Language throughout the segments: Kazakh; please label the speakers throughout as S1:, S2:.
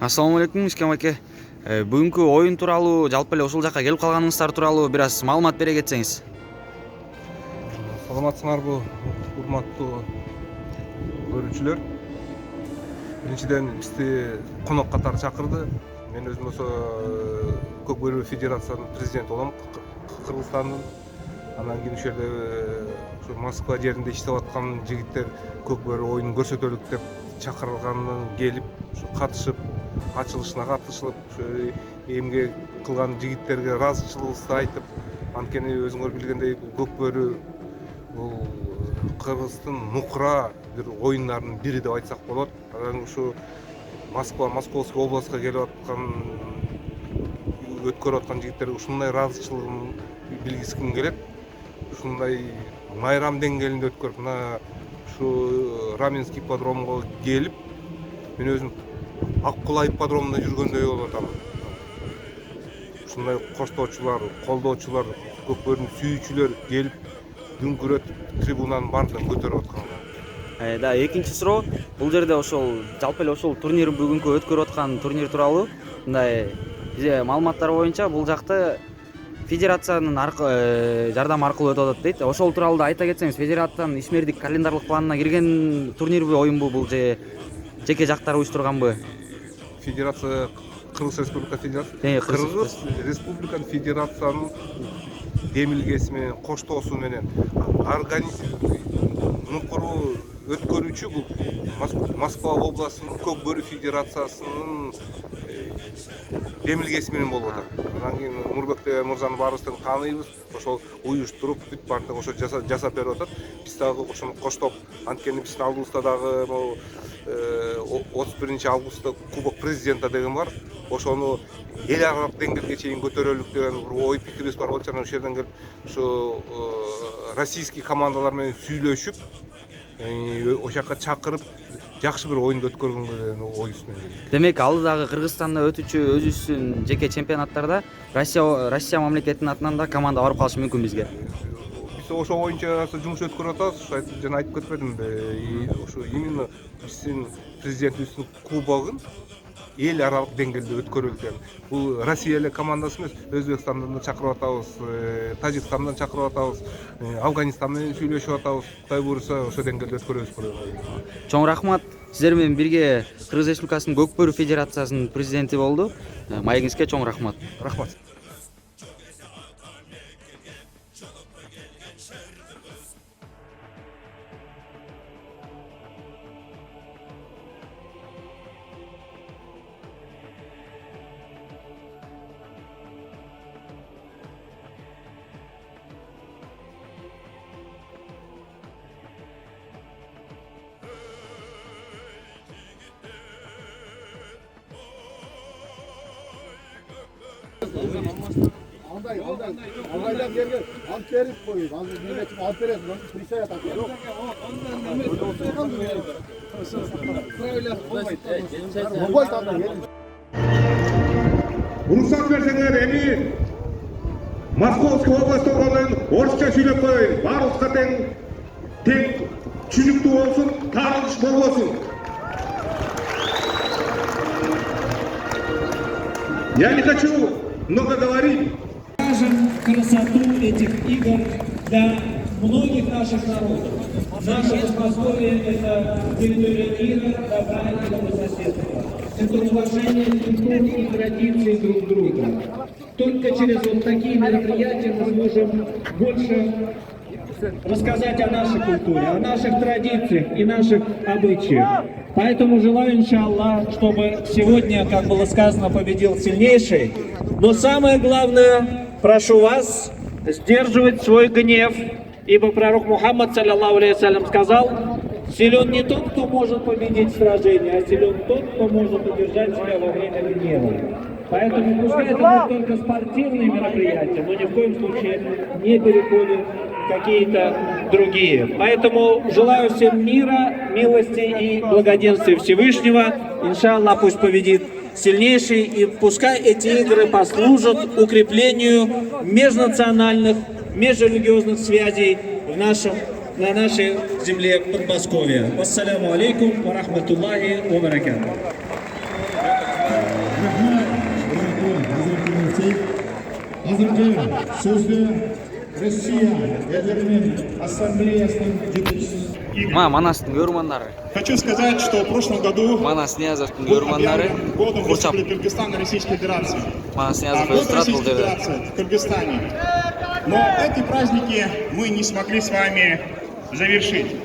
S1: Assalamu alaikum Ишкем аке. Бүгүнкү оюн тууралуу, жалпы эле ушул жакка келип калганыңыздар тууралуу бир аз маалымат бере кетсеңиз.
S2: Саламатсыңарбы, урматтуу көрүүчүлөр. Биринчиден бизди конок катары чакырды. Мен өзүм ошо Көк Бөрү Федерациянын президенти болом, Кыргызстандын. Анан кийин ушул жерде ушу Москва жеринде иштеп аткан жигиттер Көк Бөрү оюнун көрсөтөлүк деп чакырылгандан келип, катышып, ачылышына катышылып, эмгек кылган жигиттерге ыраазычылыгыбызды айтып, анткени өзүңөр билгендей Көк Бөрү бул Кыргыздын нукура бир оюндарынын бири деп айтсак болот. Анан ушу Московский областка келип аткан, өткөрүп аткан жигиттерге ушундай ыраазычылыгын билгиским келет. Ушундай майрам деңгээлинде өткөрүп, мына ушу Раменский ипподромго келип, мен өзүм Ак Кулай ипподромунда жүргөндөй болуп атам. Ушундай коштоочулар, колдоочулар, Көк Бөрүнү сүйүүчүлөр келип, дүңкүрөтүп трибунанын баардыгын көтөрүп атканга.
S1: Да, экинчи суроо, бул жерде ошол жалпы эле ошол турнир бүгүнкү өткөрүп аткан турнир тууралуу мындай маалыматтар боюнча бул жакта федерациянын жардамы аркылуу өтүп атат дейт. Ошол тууралуу да айта кетсеңиз, федерациянын ишмердик календарлык планына кирген турнирби, оюнбу бул же жеке жактар уюштурганбы?
S2: Федерация Кыргыз Республика Федерациясы, Кыргыз Республиканын федерациянын демилгеси менен, коштоосу менен нукуру өткөрүүчү бул Москва областынын Көк Бөрү Федерациясынын демилгеси менен болуп атат. Анан кийин Нурбек мырзаны баарыбыз тең тааныйбыз. Ошол уюштуруп, бүт баардыгы ошо жасап берип атат. Биз дагы ошону коштоп, анткени биздин алдыбызда дагы 31-августта Кубок президента деген бар. Ошону эл аралык деңгээлге чейин көтөрөлүк деген бир ой пикирибиз бар болчу. Анан ошол жерден келип ушу российский командалар менен сүйлөшүп, ошол жака чакырып, жакшы бир оюнду өткөргөнгө деген оюбузбен келдик.
S1: Демек, алдыдагы Кыргызстанда өтүүчү өзүбүздүн жеке чемпионаттарда Россия мамлекетинин атынан да команда барып калышы мүмкүн бизге.
S2: Биз ошол боюнча жумуш өткөрүп атабыз. Жана айтып кетпедимби, ошо именно биздин президентибиздин кубогун эл аралык деңгээлде өткөрөлүк деген. Бул Россия эле командасы эмес, Өзбекстандан да чакырып атабыз, Тажикстандан чакырып атабыз, Афганистан менен сүйлөшүп атабыз. Кудай буюрса ошол деңгээлде өткөрөбүз.
S1: Чоң рахмат. Сиздер менен бирге Кыргыз Республикасынын Көк Бөрү Федерациясынын президенти болду. Маегиңизге чоң рахмат.
S2: Рахмат.
S3: Aldaydan gelgen, alt verip koyuyor. Milletçim alt verip, prisaya takıyor. Yok.
S4: Ruhsat verseler emi Moskovskiy oblastı olayın orusça söylep koyayım. Barımızga teң түшүнүктүү болсун, таарылыш болбосун. Я не хочу много говорить.
S5: Красоту этих игр для многих наших народов. Наше Подмосковье – это территория мира, добра и добрососедства. Это уважение культур и традиций друг друга. Только через вот такие мероприятия мы сможем больше рассказать о нашей культуре, о наших традициях и наших обычаях. Поэтому желаю, иншаллах, чтобы сегодня, как было сказано, победил сильнейший. Но самое главное, прошу вас сдерживать свой гнев, ибо пророк Мухаммад, саллаллаху алейхи сказал: силен не тот, кто может победить сражение, а силен тот, кто может удержать себя во время гнева. Поэтому пускай это будут только спортивные мероприятия, но ни в коем случае не переходят какие-то другие. Поэтому желаю всем мира, милости и благоденствия Всевышнего. Иншаллах, пусть победит сильнейший, и пускай эти игры послужат укреплению межнациональных, межрелигиозных связей на нашей земле Подмосковья. Ассаляму алейкум ва рахматуллахи ва баракатух.
S6: Hazırda sözde Россия Ядерной Ассамблеясының жетекшісі.
S1: Манастың көрмандары.
S7: Хочу сказать, что в прошлом году
S1: Манас Ниязовтың
S7: был
S1: көрмандары.
S7: объявлен годом
S1: Курчап.
S7: Республики Кыргызстан и Российской Федерации.
S1: Манас
S7: А
S1: Ниязов
S7: год
S1: иллюстрат был
S7: Российской
S1: деді.
S7: Федерации в Кыргызстане. Но эти праздники мы не смогли с вами завершить.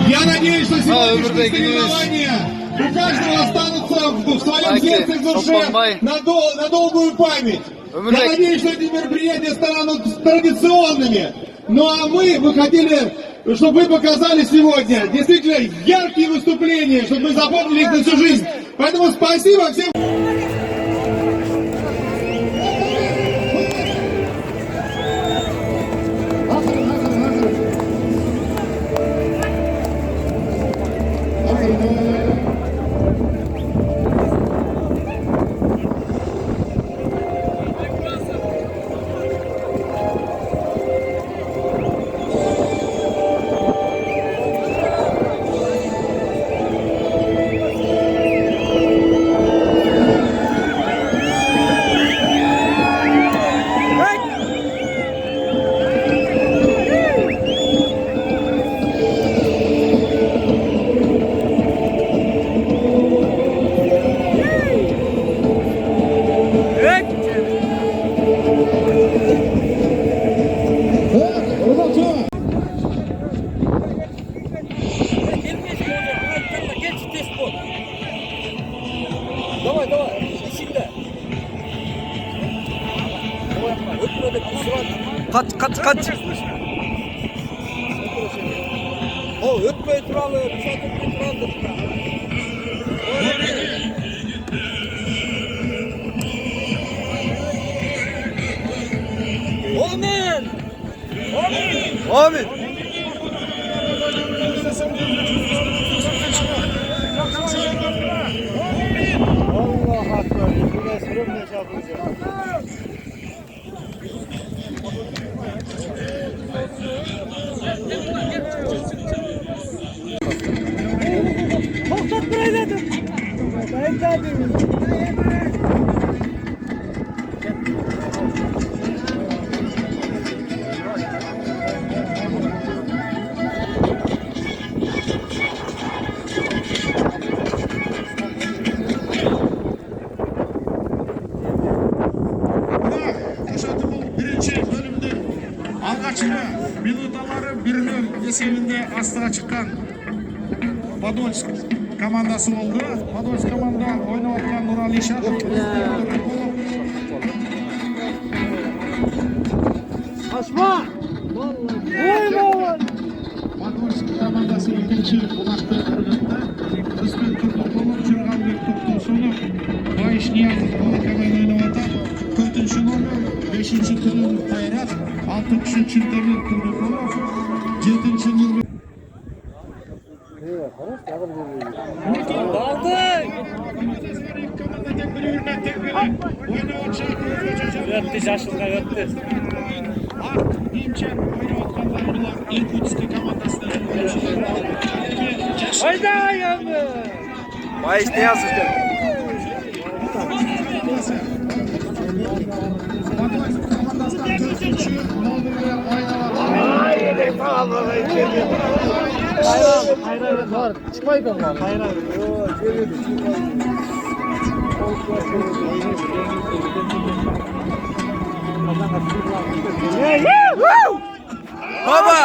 S6: Я надеюсь, что сегодняшние соревнования у каждого останутся в своем сердце и душе на долгую память. Я надеюсь, что эти мероприятия станут традиционными. Ну а мы хотели, чтобы вы показали сегодня действительно яркие выступления, чтобы мы запомнили их на всю жизнь. Поэтому спасибо всем.
S1: Kaç.
S3: O ötmeyi turalı, ötmeyi turalı.
S1: Amin.
S3: Allah akbar. Bu da sürümle çarpılacak.
S7: Алғашқы минуталары 1-0 есебінде астыға шыққан Подольск командасы болды. Подольск команда ойнап отқан Нурали Шатов. Подольск командасы екінші қонақта тұрғанда Рүстем Тоқтоқұлов, Жырғалбек Тоқтосынов, Байыш Ниязов командамен ойнап отыр. 4-ші номер, 5-ші Төлеуов Қайрат, 6-ші Чынтабек Құлдықұлов, 7-ші Нұрбек.
S5: Өтті, жашылға өтті.
S7: Немчен ойнап отқандар бұлар Иркутский командасына.
S5: Ойдай, әмі!
S1: Байыш Ниязовтың.
S3: Çıkmaydı onlar. Hayır.
S1: Baba.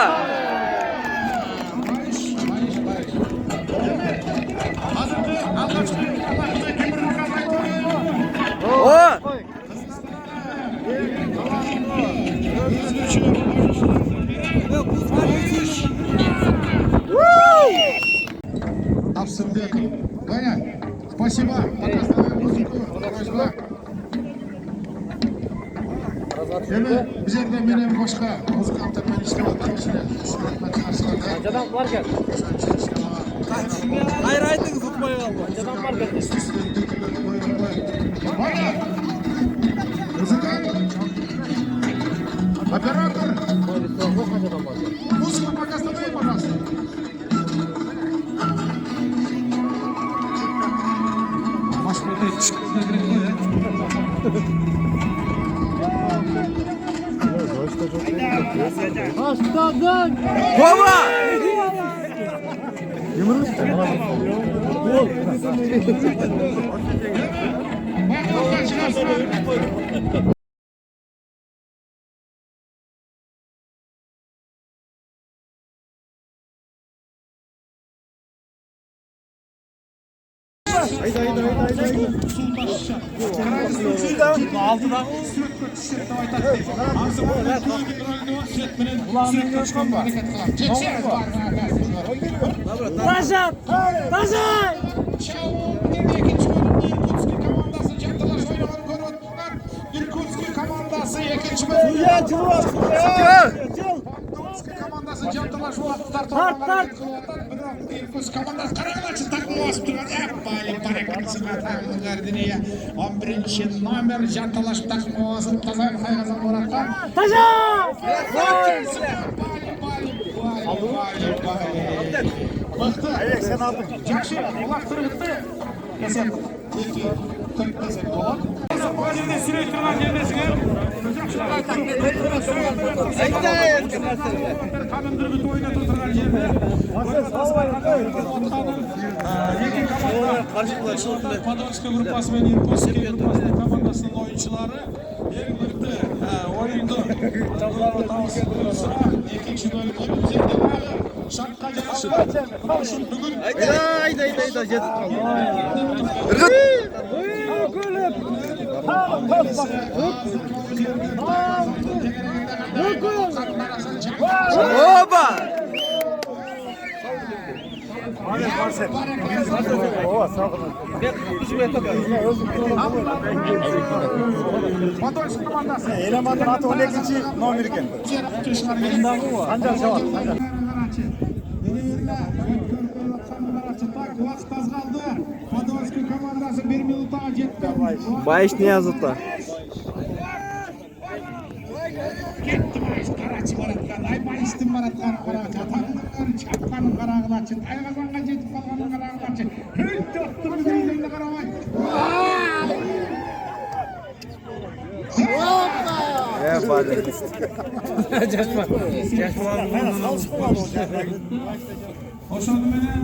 S7: Абсырбеков. Ваня, спасибо. Показывай музыку. Просьба. Biz yerdə mənim başqa muzikantlarla işləmək istəyirəm.
S5: Qancadan var gəl. Hayır, aydınız tutmaya qaldı. Qancadan var gəl.
S7: Vanya, muzikant, operatör. Музыку показывай, пожалуйста.
S3: Başladın.
S7: Irkutskiy komandasi ikkinchi bo'limda komandasi jantalashib Irkutskiy komandasi qaranglarchi taqdim bosib turgan Gardiniya 11 nomer jantalashib taqdim bosib Tazoyev Hayrazam Muratxon Yaxshi uloqtirib o'tdi. Kasab 40 kasab bo'ladi. Yerda suyray turgan yerdasiga qadimdirib o'ynab turgan yerda Podolskiy gruppasi bilan Irkutskiy gruppasining komandasining o'yinchilari birlikda o'yinda ikkinchi bo'limda shaqqa jarashib bugun
S1: Opa!
S7: Podolskiy komandasi
S3: Elemanın atı 12. nomer ekan. Qancha javob?
S7: Vaqt az qoldi. Podolskiy komandasi 1 minutga yetdi.
S1: Bayish Niyazovda.
S7: Ketdi qarachi baratgan. Ay bayishtim baratgan qarachi. Chapqan qarag'lachi. Ayg'azonga yetib qolgan qarag'lachi. Hech to'xtab o'tirganda qaramay. O'shani bilan